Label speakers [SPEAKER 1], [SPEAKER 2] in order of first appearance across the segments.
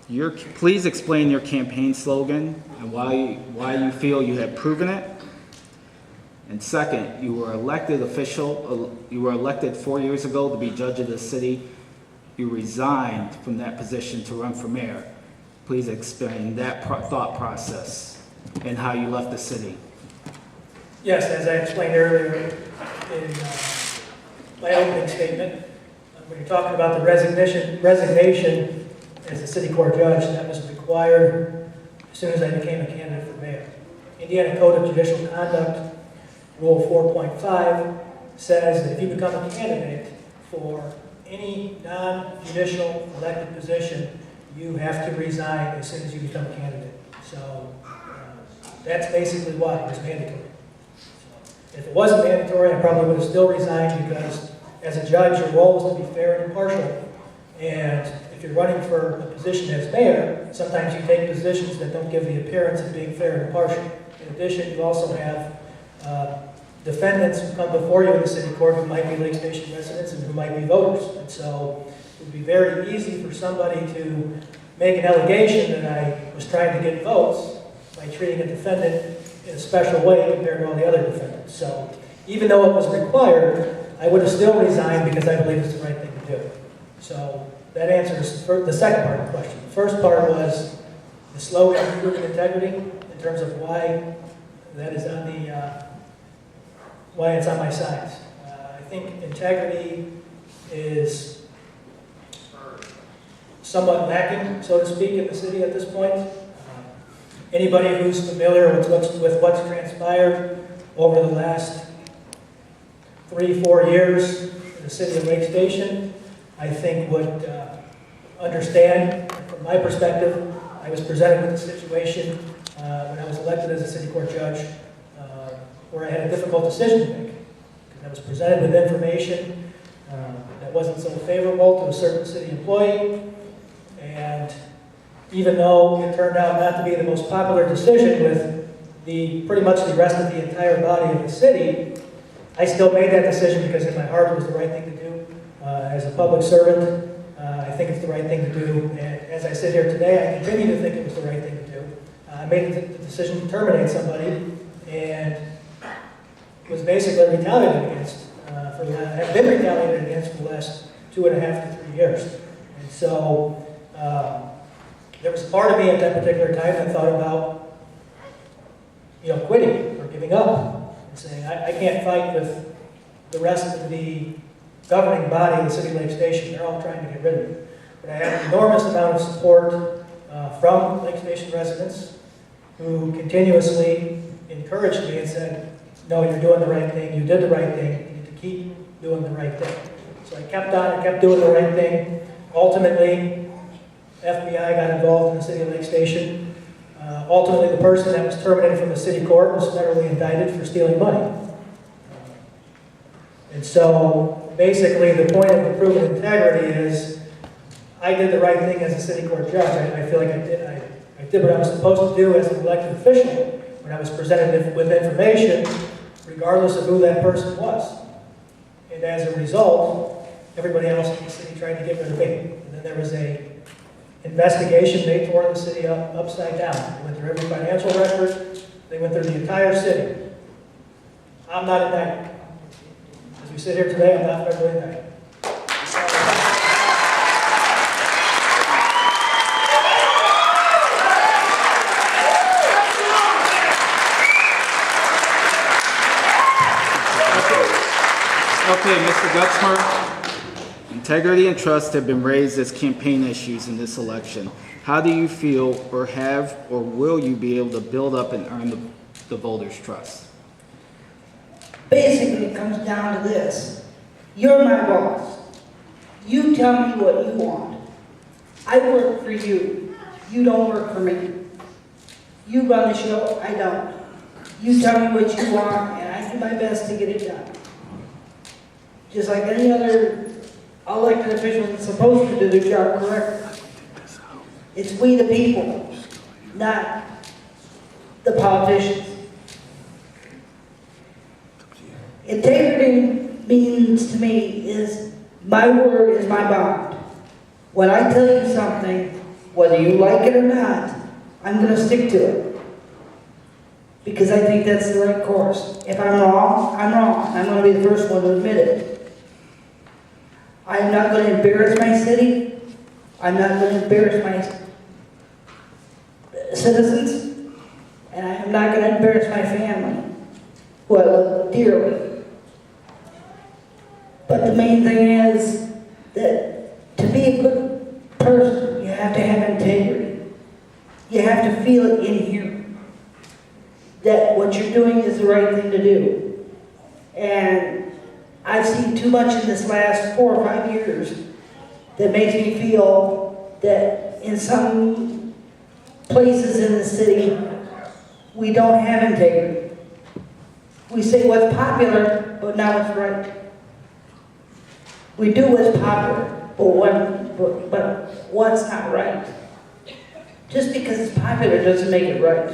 [SPEAKER 1] Please explain your campaign slogan and why you feel you have proven it. And second, you were elected 4 years ago to be judge of the city. You resigned from that position to run for mayor. Please explain that thought process and how you left the city.
[SPEAKER 2] Yes, as I explained earlier in my opening statement, when you're talking about the resignation as a city court judge, that was required as soon as I became a candidate for mayor. Indiana Code of Judicial Conduct, Rule 4.5, says that if you become a candidate for any non-judicial elected position, you have to resign as soon as you become a candidate. So that's basically why it was mandatory. So, if it wasn't mandatory, I probably would have still resigned, because as a judge, your role is to be fair and impartial. And if you're running for a position as mayor, sometimes you take positions that don't give the appearance of being fair and impartial. In addition, you also have defendants who come before you in the city court who might be Lake Station residents and who might be voters. And so it would be very easy for somebody to make an allegation that I was trying to get votes by treating a defendant in a special way compared to all the other defendants. So even though it was required, I would have still resigned because I believe it's the right thing to do. So that answers the second part of the question. The first part was the slogan, "Proven Integrity," in terms of why that is on the why it's on my side. I think integrity is somewhat lacking, so to speak, in the city at this point. Anybody who's familiar with what's transpired over the last 3-4 years in the city of Lake Station, I think would understand. From my perspective, I was presented with a situation when I was elected as a city court judge where I had a difficult decision to make, because I was presented with information that wasn't so favorable to a certain city employee, and even though it turned out not to be the most popular decision with pretty much the rest of the entire body of the city, I still made that decision because in my heart it was the right thing to do. As a public servant, I think it's the right thing to do, and as I sit here today, I continue to think it was the right thing to do. I made the decision to terminate somebody, and was basically retaliated against, have been retaliated against for the last 2.5 to 3 years. And so there was a part of me at that particular time that thought about, quitting or giving up and saying, I can't fight with the rest of the governing body in the city of Lake Station. They're all trying to get rid of me. But I had an enormous amount of support from Lake Station residents who continuously encouraged me and said, no, you're doing the right thing, you did the right thing, you need to keep doing the right thing. So I kept on and kept doing the right thing. Ultimately, FBI got involved in the city of Lake Station. Ultimately, the person that was terminated from the city court was federally indicted for stealing money. And so, basically, the point of the proven integrity is I did the right thing as a city court judge. I feel like I did what I was supposed to do as an elected official when I was presented with information, regardless of who that person was. And as a result, everybody else in the city tried to get rid of me. And then there was an investigation. They tore the city upside down. They went through every financial record. They went through the entire city. I'm not indicted. As we sit here today, I'm not federally indicted.
[SPEAKER 1] Okay, Mr. Gutzmer, integrity and trust have been raised as campaign issues in this election. How do you feel, or will you be able to build up and earn the voters' trust?
[SPEAKER 3] Basically, it comes down to this. You're my boss. You tell me what you want. I work for you. You don't work for me. You run the show, I don't. You tell me what you want, and I do my best to get it done. Just like any other elected official that's supposed to do their job correctly. It's we the people, not the politicians. Integrity means to me is my word is my bond. When I tell you something Whether you like it or not, I'm gonna stick to it. Because I think that's the right course. If I'm wrong, I'm wrong. I'm gonna be the first one to admit it. I am not gonna embarrass my city. I'm not gonna embarrass my citizens. And I am not gonna embarrass my family, who I love dearly. But the main thing is that to be a good person, you have to have integrity. You have to feel it in here that what you're doing is the right thing to do. And I've seen too much in this last 4 or 5 years that makes me feel that in some places in the city, we don't have integrity. We say what's popular, but not what's right. We do what's popular, but what's not right. Just because it's popular doesn't make it right.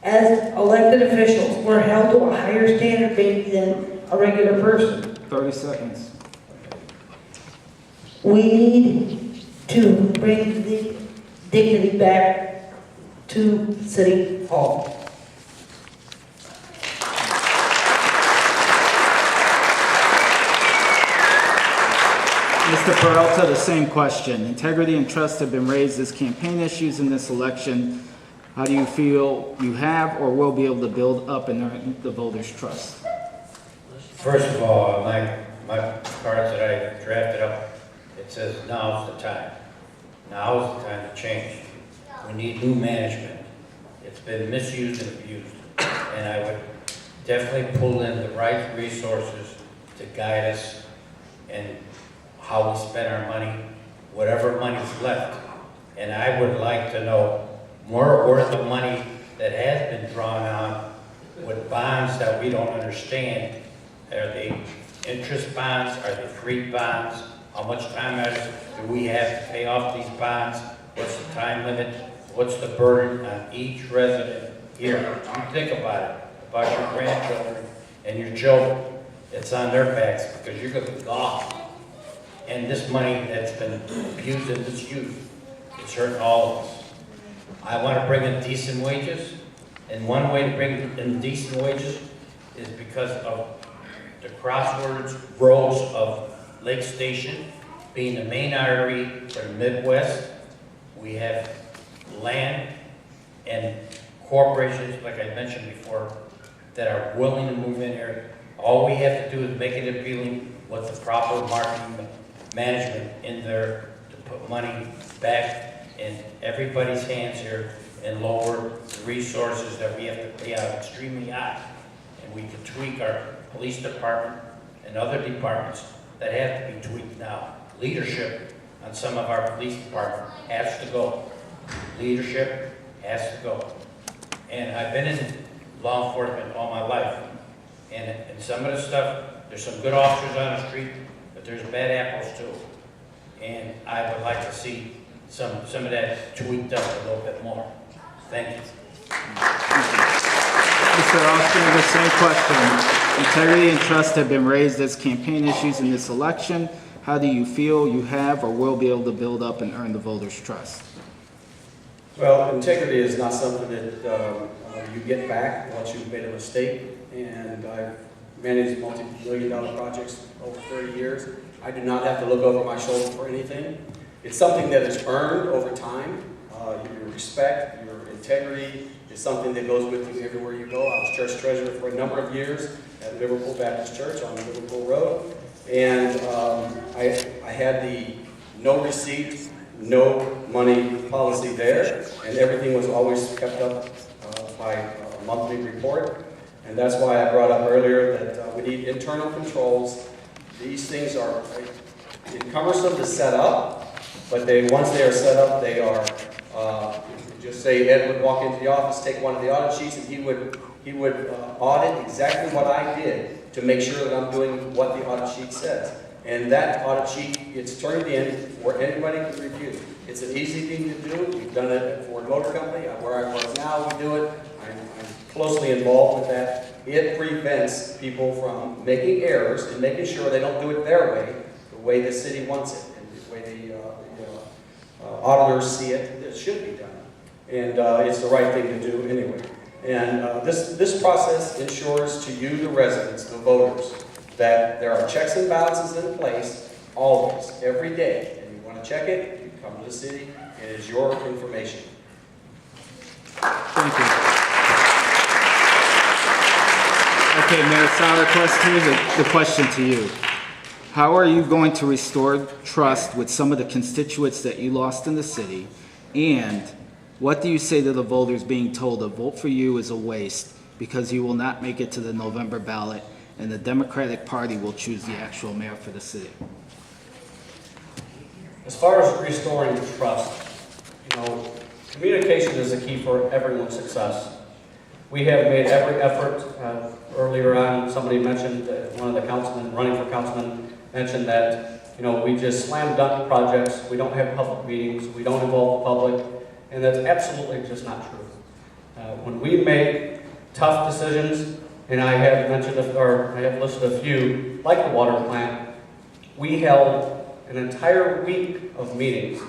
[SPEAKER 3] As elected officials, we're held to a higher standard maybe than a regular person.
[SPEAKER 1] 30 seconds.
[SPEAKER 3] We need to bring the dignity back to City Hall.
[SPEAKER 1] Mr. Peralta, the same question. Integrity and trust have been raised as campaign issues in this election. How do you feel you have or will be able to build up and earn the voters' trust?
[SPEAKER 4] First of all, my cards that I drafted up, it says now's the time. Now's the time to change. We need new management. It's been misused and abused. And I would definitely pull in the right resources to guide us in how we spend our money, whatever money's left. And I would like to know more worth of money that has been drawn on with bonds that we don't understand. Are they interest bonds? Are they free bonds? How much time do we have to pay off these bonds? What's the time limit? What's the burden on each resident here? You think about it, about your grandchildren and your children. It's on their backs because you're going to be gone. And this money that's been abused and misused, it's hurting all of us. I want to bring in decent wages, and one way to bring in decent wages is because of the crossroads roads of Lake Station being the main artery for the Midwest. We have land and corporations, like I mentioned before, that are willing to move in here. All we have to do is make it appealing with the proper marketing management in there to put money back in everybody's hands here and lower the resources that we have to pay out extremely high. And we can tweak our police department and other departments that have to be tweaked now. Leadership on some of our police department has to go. Leadership has to go. And I've been in law enforcement all my life. And some of the stuff, there's some good officers on the street, but there's bad apples too. And I would like to see some of that tweaked up a little bit more. Thank you.
[SPEAKER 1] Mr. Ostrander, the same question. Integrity and trust have been raised as campaign issues in this election. How do you feel you have or will be able to build up and earn the voters' trust?
[SPEAKER 5] Well, integrity is not something that you get back once you've made a mistake. And I've managed multi-million-dollar projects over 30 years. I do not have to look over my shoulder for anything. It's something that is earned over time. Your respect, your integrity is something that goes with you everywhere you go. I was church treasurer for a number of years at Liverpool Baptist Church on Liverpool Road. And I had the no receipt, no money policy there. And everything was always kept up by a monthly report. And that's why I brought up earlier that we need internal controls. These things are cumbersome to set up. But once they are set up, they are, just say Ed would walk into the office, take one of the audit sheets, and he would audit exactly what I did to make sure that I'm doing what the audit sheet says. And that audit sheet gets turned in where anybody can review. It's an easy thing to do. We've done it at Ford Motor Company. Where I work now, we do it. I'm closely involved with that. It prevents people from making errors and making sure they don't do it their way, the way the city wants it. the way the auditors see it, it should be done. And it's the right thing to do anyway. And this process ensures to you, the residents, the voters, that there are checks and balances in place always, every day. And you want to check it, you come to the city, it is your information.
[SPEAKER 1] Thank you. Okay, Mayor Soderquist, here's the question to you. How are you going to restore trust with some of the constituents that you lost in the city? And what do you say to the voters being told a vote for you is a waste because you will not make it to the November ballot and the Democratic Party will choose the actual mayor for the city?
[SPEAKER 6] As far as restoring trust, communication is the key for everyone's success. We have made every effort. Earlier on, somebody mentioned, one of the councilmen, running for councilman, mentioned that, we just slam dunk projects, we don't have public meetings, we don't involve the public, and that's absolutely just not true. When we make tough decisions, and I have mentioned, or I have listed a few, like the water plant, we held an entire week of meetings,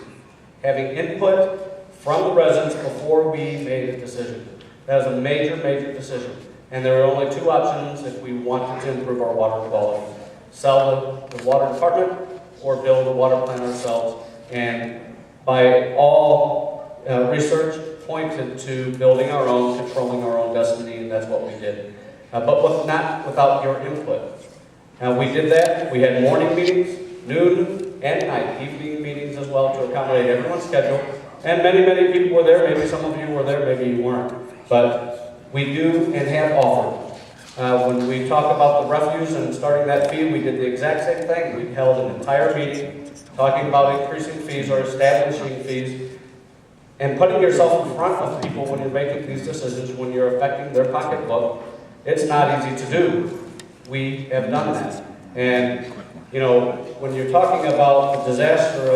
[SPEAKER 6] having input from the residents before we made a decision. That was a major, major decision. And there were only two options if we wanted to improve our water quality. Sell the water department or build a water plant ourselves. And by all research pointed to building our own, controlling our own destiny, and that's what we did. But not without your input. We did that. We had morning meetings, noon and night, evening meetings as well to accommodate everyone's schedule. And many, many people were there. Maybe some of you were there, maybe you weren't. But we do and have offered. When we talk about the refuse and starting that fee, we did the exact same thing. We held an entire meeting talking about increasing fees or establishing fees and putting yourself in front of people when you're making these decisions, when you're affecting their pocketbook. It's not easy to do. We have done that. And, when you're talking about the disaster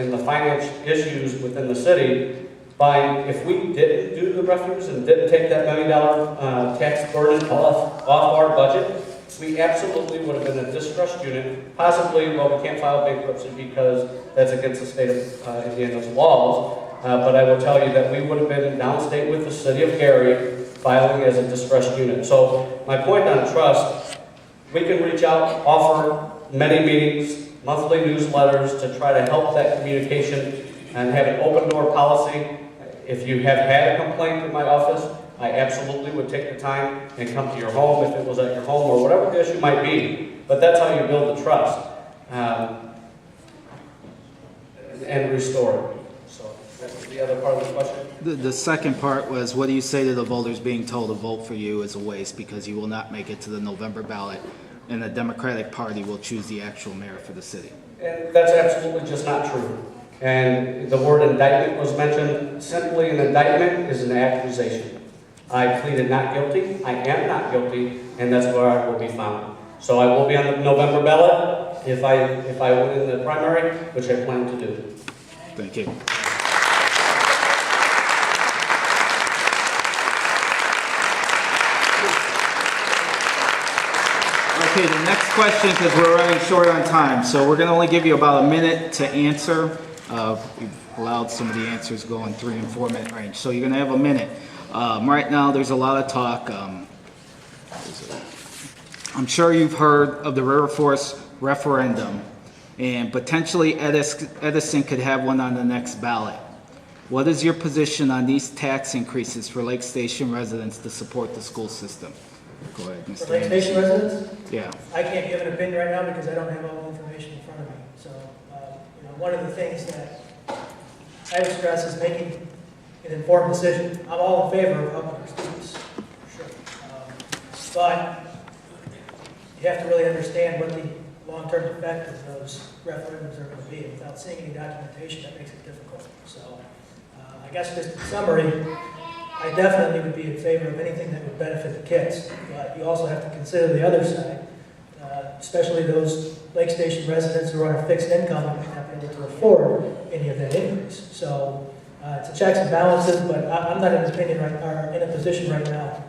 [SPEAKER 6] in the finance issues within the city, if we didn't do the refuse and didn't take that $1 million tax burden off our budget, we absolutely would have been a distressed unit. Possibly, we can't file bankruptcy because that's against the state of Indiana's laws. But I will tell you that we would have been downstate with the city of Gary filing as a distressed unit. So my point on trust, we can reach out, offer many meetings, monthly newsletters to try to help that communication and have an open door policy. If you have had a complaint in my office, I absolutely would take the time and come to your home if it was at your home or whatever the issue might be. But that's how you build the trust and restore it. So that was the other part of the question.
[SPEAKER 1] The second part was, what do you say to the voters being told a vote for you is a waste because you will not make it to the November ballot and the Democratic Party will choose the actual mayor for the city?
[SPEAKER 6] And that's absolutely just not true. And the word indictment was mentioned. Simply an indictment is an accusation. I pleaded not guilty, I am not guilty, and that's where I will be found. So I will be on the November ballot if I win in the primary, which I plan to do.
[SPEAKER 1] Thank you. Okay, the next question, because we're running short on time, so we're going to only give you about a minute to answer. We've allowed some of the answers go in 3 and 4 minute range, so you're going to have a minute. Right now, there's a lot of talk. I'm sure you've heard of the River Force referendum, and potentially Edison could have one on the next ballot. What is your position on these tax increases for Lake Station residents to support the school system? Go ahead, Mr.
[SPEAKER 2] For Lake Station residents,
[SPEAKER 1] Yeah.
[SPEAKER 2] I can't give an opinion right now because I don't have all the information in front of me. So, one of the things that I would stress is making an informed decision. I'm all in favor of helping our students, sure. But you have to really understand what the long-term effect of those referendums are going to be. Without seeing any documentation, that makes it difficult. So, I guess just in summary, I definitely would be in favor of anything that would benefit the kids. But you also have to consider the other side, especially those Lake Station residents who are on a fixed income and may not be able to afford any of that increase. So it's a checks and balances, but I'm not in a position right now,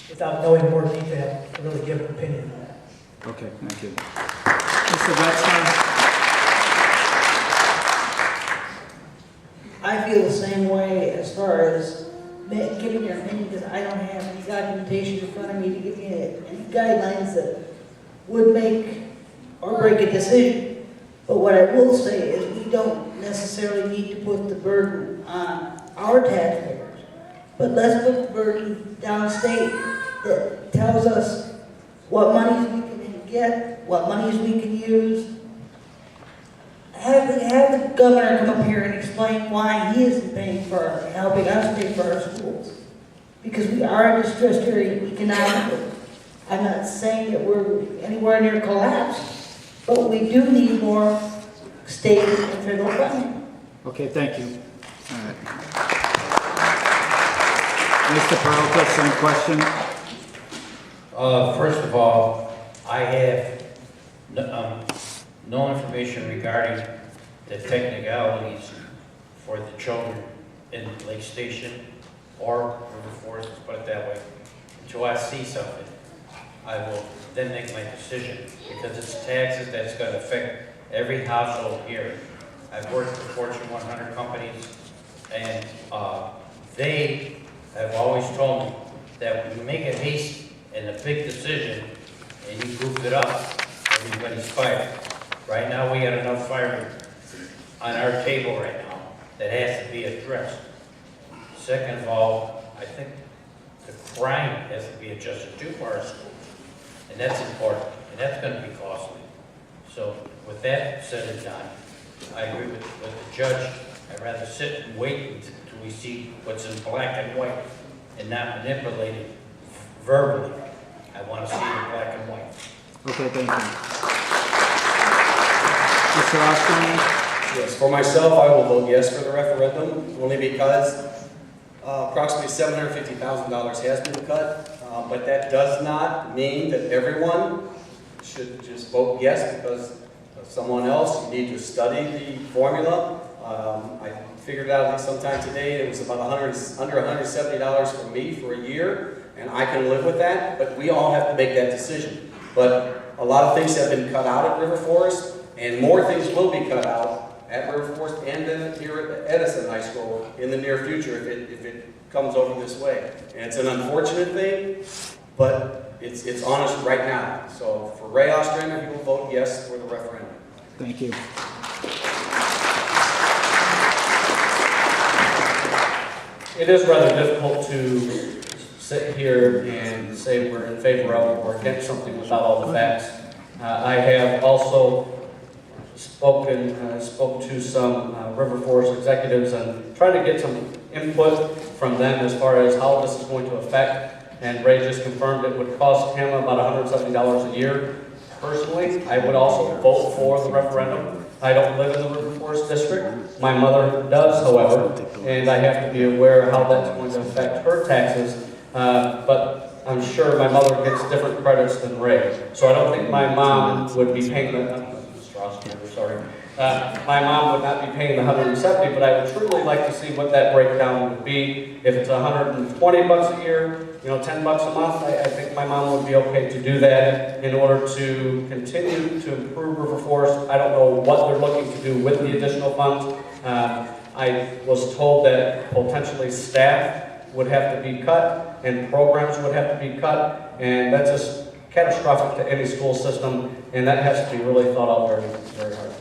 [SPEAKER 2] without knowing more detail, to really give an opinion on that.
[SPEAKER 1] Okay, thank you. Mr. Gutzmer?
[SPEAKER 3] feel the same way as far as getting your opinion, because I don't have any documentation in front of me to give you any guidelines that would make or break a decision. But what I will say is we don't necessarily need to put the burden on our taxpayers, but let's put the burden downstate that tells us what monies we can get, what monies we can use. Have the governor come up here and explain why he isn't paying for, helping us pay for our schools. Because we are a distressed area economically. I'm not saying that we're anywhere near collapse, but we do need more state and federal funding.
[SPEAKER 1] Okay, thank you. All right. Mr. Peralta, same question?
[SPEAKER 4] First of all, I have no information regarding the technicalities for the children in Lake Station or River Forest, let's put it that way. Until I see something, I will then make my decision, because it's taxes that's going to affect every household here. I've worked for Fortune 100 companies, and they have always told me that when you make a haste and a big decision and you goof it up, everybody's fired. Right now, we got enough firemen on our table right now that has to be addressed. Second of all, I think the crime has to be adjusted too for our schools. And that's important, and that's going to be costly. So with that said and done, I agree with the judge. I'd rather sit and wait until we see what's in black and white and not manipulate it verbally. I want to see it in black and white.
[SPEAKER 1] Okay, thank you. Mr. Ostrander?
[SPEAKER 5] Yes, for myself, I will vote yes for the referendum, only because approximately $750,000 has been cut, but that does not mean that everyone should just vote yes because of someone else. You need to study the formula. I figured out at least sometime today it was about under $170 for me for a year, and I can live with that, but we all have to make that decision. But a lot of things have been cut out at River Forest, and more things will be cut out at River Forest and then here at Edison High School in the near future if it comes over this way. And it's an unfortunate thing, but it's honest right now. So for Ray Ostrander, he will vote yes for the referendum.
[SPEAKER 1] Thank you.
[SPEAKER 6] It is rather difficult to sit here and say we're in favor of or against something without all the facts. I have also spoke to some River Forest executives and tried to get some input from them as far as how this is going to affect. And Ray just confirmed it would cost him about $170 a year. Personally, I would also vote for the referendum. I don't live in the River Forest district. My mother does, however, and I have to be aware how that's going to affect her taxes. But I'm sure my mother gets different credits than Ray. So I don't think my mom would be paying my mom would not be paying the $170, but I would truly like to see what that breakdown would be. If it's $120 a year, $10 a month, I think my mom would be okay to do that in order to continue to improve River Forest. I don't know what they're looking to do with the additional funds. I was told that potentially staff would have to be cut and programs would have to be cut, and that's just catastrophic to any school system, and that has to be really thought out very, very hard.